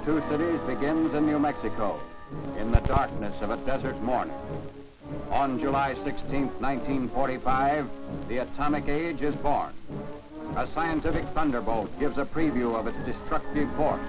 two cities begins in New Mexico, in the darkness of a desert morning. On July 16, 1945, the atomic age is born. A scientific thunderbolt gives a preview of its destructive force.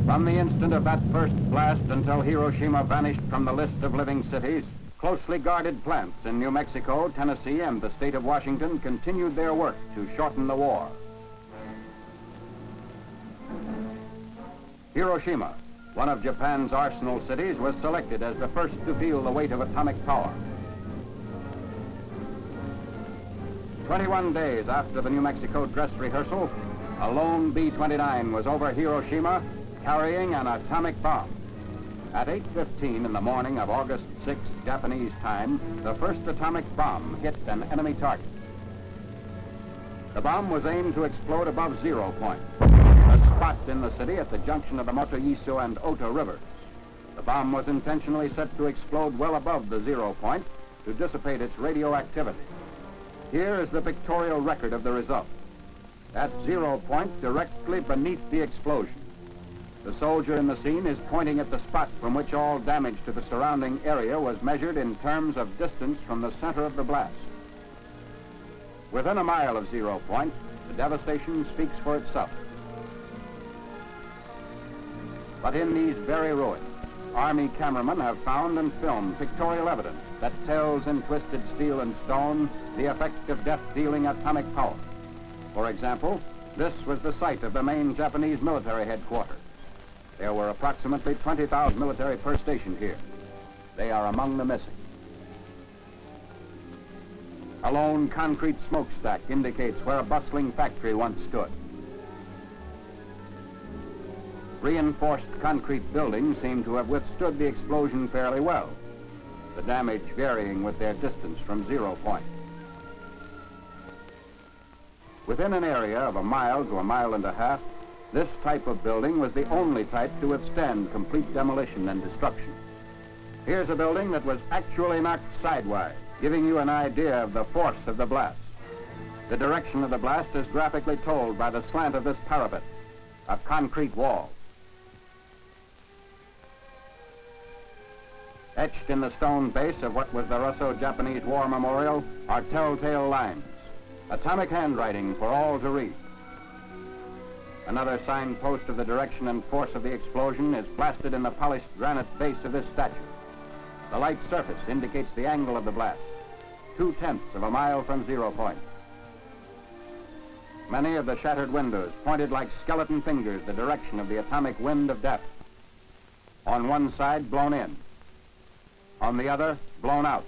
From the instant of that first blast until Hiroshima vanished from the list of living cities, closely guarded plants in New Mexico, Tennessee, and the state of Washington continued their work to shorten the war. Hiroshima, one of Japan's arsenal cities, was selected as the first to feel the weight of atomic power. 21 days after the New Mexico dress rehearsal, a lone B-29 was over Hiroshima carrying an atomic bomb. At 8:15 in the morning of August 6, Japanese time, the first atomic bomb hit an enemy target. The bomb was aimed to explode above 0 point, a spot in the city at the junction of the Motoyiso and Ota rivers. The bomb was intentionally set to explode well above the 0 point to dissipate its radioactivity. Here is the pictorial record of the result. At 0 point, directly beneath the explosion, the soldier in the scene is pointing at the spot from which all damage to the surrounding area was measured in terms of distance from the center of the blast. Within a mile of 0 point, the devastation speaks for itself. But in these very ruins, Army cameramen have found and filmed pictorial evidence that tells in twisted steel and stone the effect of death-dealing atomic power. For example, this was the site of the main Japanese military headquarters. There were approximately 20,000 military per station here. They are among the missing. A lone concrete smokestack indicates where a bustling factory once stood. Reinforced concrete buildings seem to have withstood the explosion fairly well, the damage varying with their distance from 0 point. Within an area of a mile to a mile and a half, this type of building was the only type to withstand complete demolition and destruction. Here's a building that was actually knocked sidewise, giving you an idea of the force of the blast. The direction of the blast is graphically told by the slant of this parapet, a concrete wall. Etched in the stone base of what was the Russo-Japanese War Memorial are telltale lines, atomic handwriting for all to read. Another signpost of the direction and force of the explosion is blasted in the polished granite base of this statue. The light surface indicates the angle of the blast, 2/10 of a mile from 0 point. Many of the shattered windows pointed like skeleton fingers the direction of the atomic wind of death. On one side, blown in. On the other, blown out,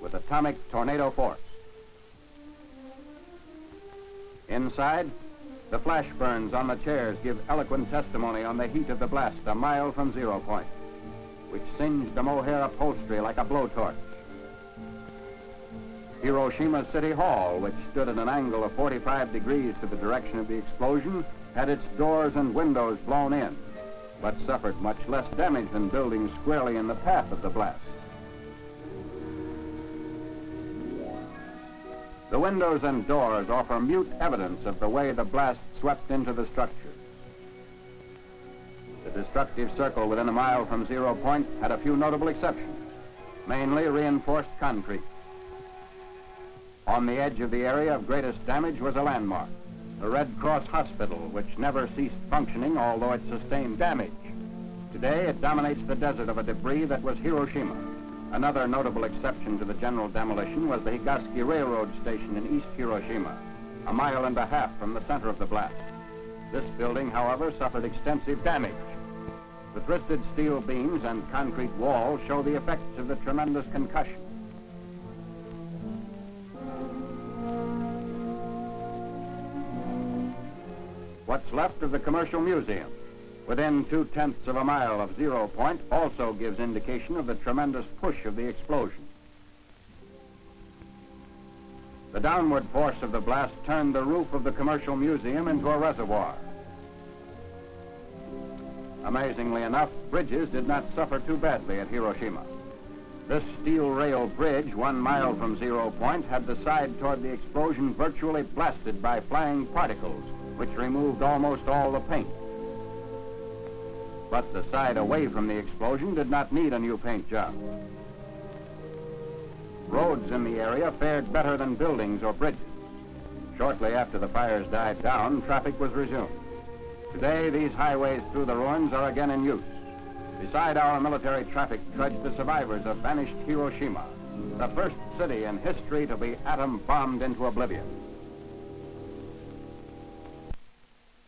with atomic tornado force. Inside, the flash burns on the chairs give eloquent testimony on the heat of the blast a mile from 0 point, which singed the mohair upholstery like a blowtorch. Hiroshima City Hall, which stood at an angle of 45 degrees to the direction of the explosion, had its doors and windows blown in, but suffered much less damage than buildings squarely in the path of the blast. The windows and doors offer mute evidence of the way the blast swept into the structure. The destructive circle within a mile from 0 point had a few notable exceptions, mainly reinforced concrete. On the edge of the area of greatest damage was a landmark, the Red Cross Hospital, which never ceased functioning, although it sustained damage. Today, it dominates the desert of a debris that was Hiroshima. Another notable exception to the general demolition was the Higashi Railroad Station in East Hiroshima, a mile and a half from the center of the blast. This building, however, suffered extensive damage. The twisted steel beams and concrete walls show the effects of the tremendous concussion. What's left of the Commercial Museum, within 2/10 of a mile of 0 point, also gives indication of the tremendous push of the explosion. The downward force of the blast turned the roof of the commercial museum into a reservoir. Amazingly enough, bridges did not suffer too badly at Hiroshima. This steel rail bridge, 1 mile from 0 point, had the side toward the explosion virtually blasted by flying particles, which removed almost all the paint. But the side away from the explosion did not need a new paint job. Roads in the area fared better than buildings or bridges. Shortly after the fires died down, traffic was resumed. Today, these highways through the ruins are again in use. Beside our military traffic trudge the survivors of vanished Hiroshima, the first city in history to be atom-bombed into oblivion.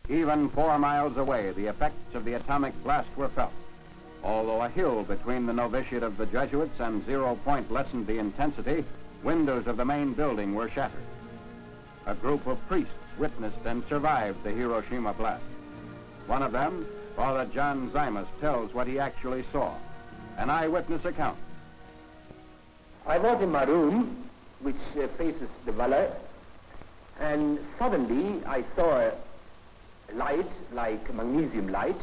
Even 4 miles away, the effects of the atomic blast were felt. Although a hill between the novitiate of the Jesuits and 0 point lessened the intensity, windows of the main building were shattered. A group of priests witnessed and survived the Hiroshima blast. One of them, Father John Zymus, tells what he actually saw, an eyewitness account. I was in my room, which faces the valley, and suddenly I saw a light, like magnesium light,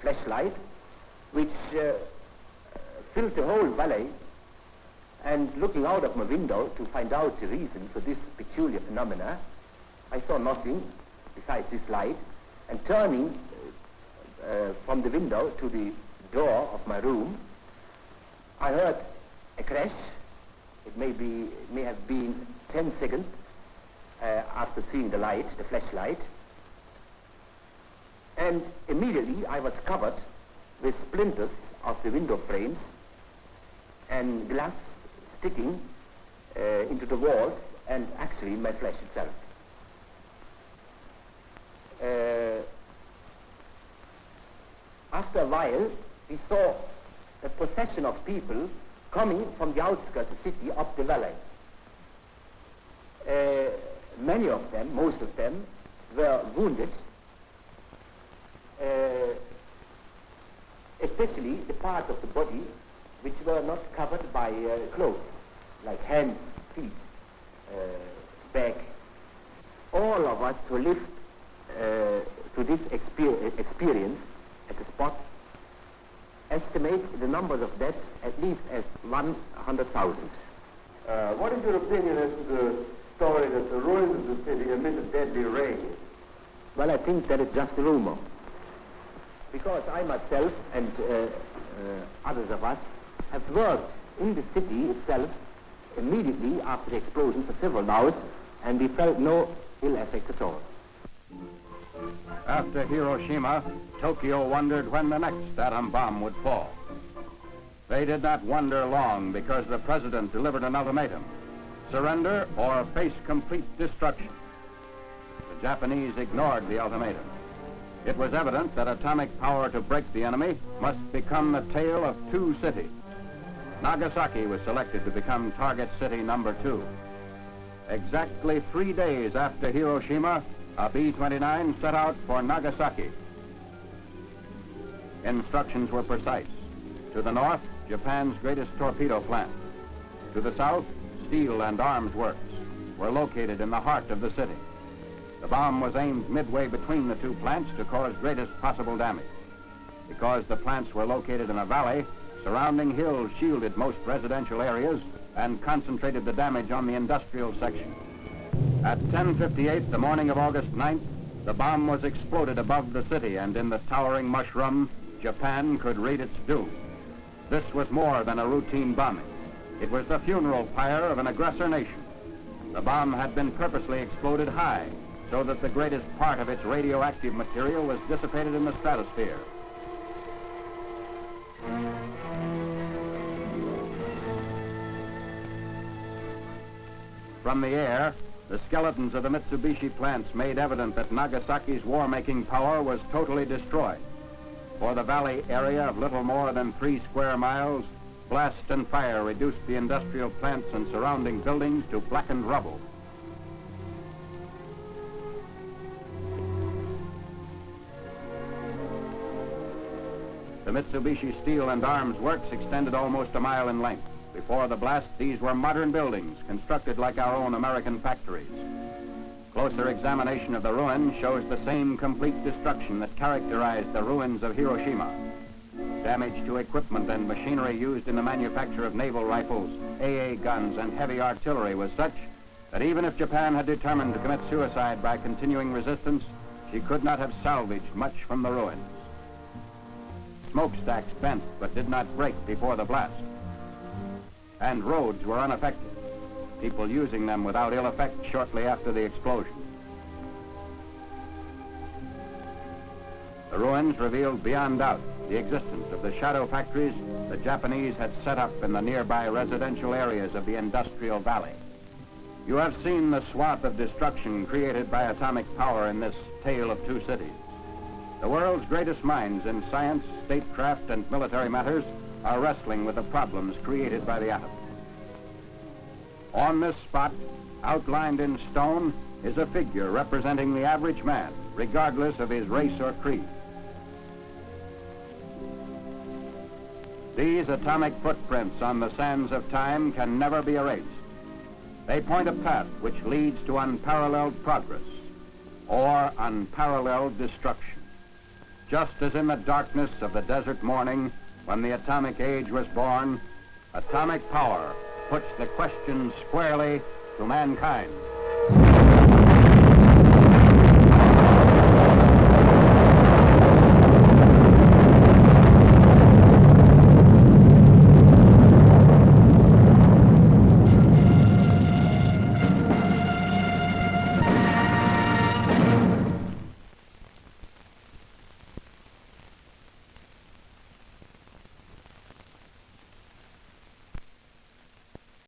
flashlight, which filled the whole valley. And looking out of my window to find out the reason for this peculiar phenomena, I saw nothing besides this light. And turning from the window to the door of my room, I heard a crash. It may have been 10 seconds after seeing the light, the flashlight. And immediately I was covered with splinters of the window frames and glass sticking into the walls and actually in my flesh itself. After a while, we saw a procession of people coming from the outskirts of the city up the valley. Many of them, most of them, were wounded, especially the parts of the body which were not covered by clothes, like hands, feet, back. All of us who lived to this experience at the spot estimate the numbers of deaths at least as 100,000. What is your opinion as to the story that the ruins of the city emit a deadly rain? Well, I think that is just a rumor. Because I myself and others of us have worked in the city itself immediately after the explosion for several hours, and we felt no ill effect at all. After Hiroshima, Tokyo wondered when the next atom bomb would fall. They did not wonder long because the president delivered an ultimatum: surrender or face complete destruction. The Japanese ignored the ultimatum. It was evident that atomic power to break the enemy must become the tale of 2 cities. Nagasaki was selected to become target city number 2. Exactly 3 days after Hiroshima, a B-29 set out for Nagasaki. Instructions were precise. To the north, Japan's greatest torpedo plant. To the south, steel and arms works were located in the heart of the city. The bomb was aimed midway between the 2 plants to cause greatest possible damage. Because the plants were located in a valley, surrounding hills shielded most residential areas and concentrated the damage on the industrial section. At 10:58 the morning of August 9th, the bomb was exploded above the city, and in the towering mushroom, Japan could read its doom. This was more than a routine bombing. It was the funeral pyre of an aggressor nation. The bomb had been purposely exploded high, so that the greatest part of its radioactive material was dissipated in the stratosphere. From the air, the skeletons of the Mitsubishi plants made evident that Nagasaki's war-making power was totally destroyed. For the valley area of little more than 3 square miles, blast and fire reduced the industrial plants and surrounding buildings to blackened rubble. The Mitsubishi Steel and Arms Works extended almost a mile in length. Before the blast, these were modern buildings constructed like our own American factories. Closer examination of the ruins shows the same complete destruction that characterized the ruins of Hiroshima. Damage to equipment and machinery used in the manufacture of naval rifles, AA guns, and heavy artillery was such that even if Japan had determined to commit suicide by continuing resistance, she could not have salvaged much from the ruins. Smokestacks bent but did not break before the blast. And roads were unaffected, people using them without ill effect shortly after the explosion. The ruins revealed beyond doubt the existence of the shadow factories the Japanese had set up in the nearby residential areas of the industrial valley. You have seen the swath of destruction created by atomic power in this tale of two cities. The world's greatest minds in science, statecraft, and military matters are wrestling with the problems created by the atom. On this spot, outlined in stone, is a figure representing the average man, regardless of his race or creed. These atomic footprints on the sands of time can never be erased. They point a path which leads to unparalleled progress or unparalleled destruction. Just as in the darkness of the desert morning when the atomic age was born, atomic power puts the question squarely to mankind.